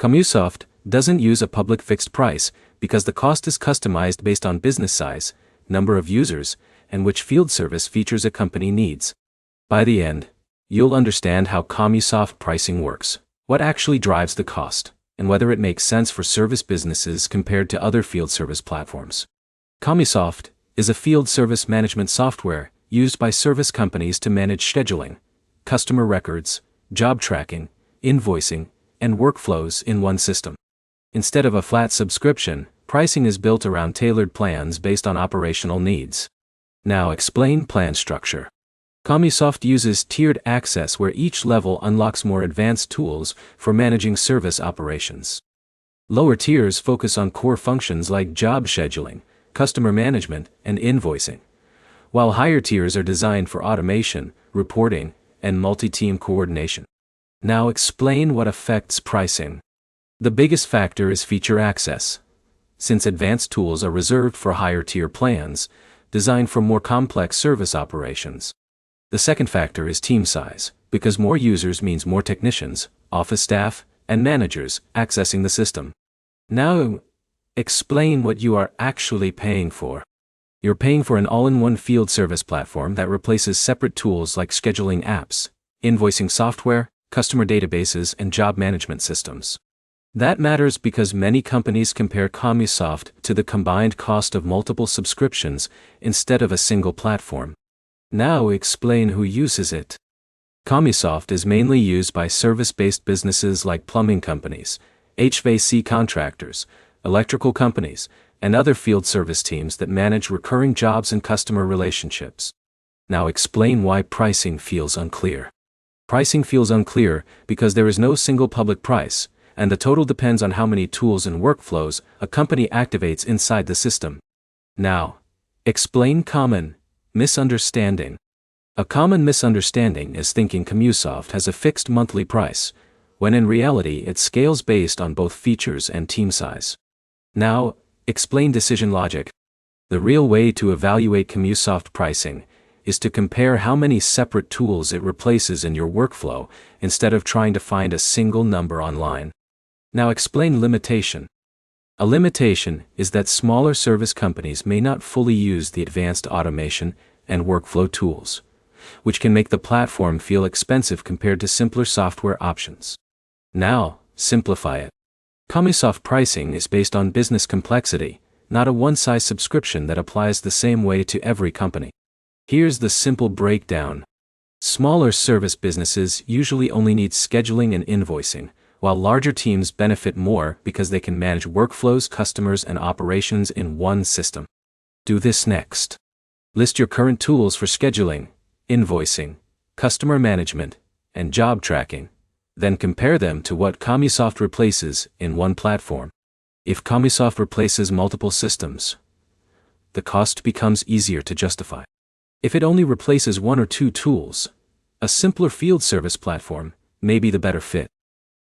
Commusoft doesn't use a public fixed price because the cost is customized based on business size, number of users, and which field service features a company needs. By the end, you'll understand how Commusoft pricing works, what actually drives the cost, and whether it makes sense for service businesses compared to other field service platforms. Commusoft is a field service management software used by service companies to manage scheduling, customer records, job tracking, invoicing, and workflows in one system. Instead of a flat subscription, pricing is built around tailored plans based on operational needs. Now explain plan structure. Commusoft uses tiered access where each level unlocks more advanced tools for managing service operations. Lower tiers focus on core functions like job scheduling, customer management, and invoicing, while higher tiers are designed for automation, reporting, and multi-team coordination. Now explain what affects pricing. The biggest factor is feature access. Since advanced tools are reserved for higher tier plans, designed for more complex service operations. The second factor is team size, because more users means more technicians, office staff, and managers accessing the system. Now, explain what you are actually paying for. You're paying for an all-in-one field service platform that replaces separate tools like scheduling apps, invoicing software, customer databases, and job management systems. That matters because many companies compare Commusoft to the combined cost of multiple subscriptions instead of a single platform. Now explain who uses it. Commusoft is mainly used by service-based businesses like plumbing companies, HVAC contractors, electrical companies, and other field service teams that manage recurring jobs and customer relationships. Now explain why pricing feels unclear. Pricing feels unclear because there is no single public price, and the total depends on how many tools and workflows a company activates inside the system. Now, explain common misunderstanding. A common misunderstanding is thinking Commusoft has a fixed monthly price, when in reality it scales based on both features and team size. Now, explain decision logic. The real way to evaluate Commusoft pricing is to compare how many separate tools it replaces in your workflow instead of trying to find a single number online. Now explain limitation. A limitation is that smaller service companies may not fully use the advanced automation and workflow tools, which can make the platform feel expensive compared to simpler software options. Now, simplify it. Commusoft pricing is based on business complexity, not a one-size subscription that applies the same way to every company. Here's the simple breakdown. Smaller service businesses usually only need scheduling and invoicing, while larger teams benefit more because they can manage workflows, customers, and operations in one system. Do this next. List your current tools for scheduling, invoicing, customer management, and job tracking. Then compare them to what Commusoft replaces in one platform. If Commusoft replaces multiple systems, the cost becomes easier to justify. If it only replaces one or two tools, a simpler field service platform may be the better fit.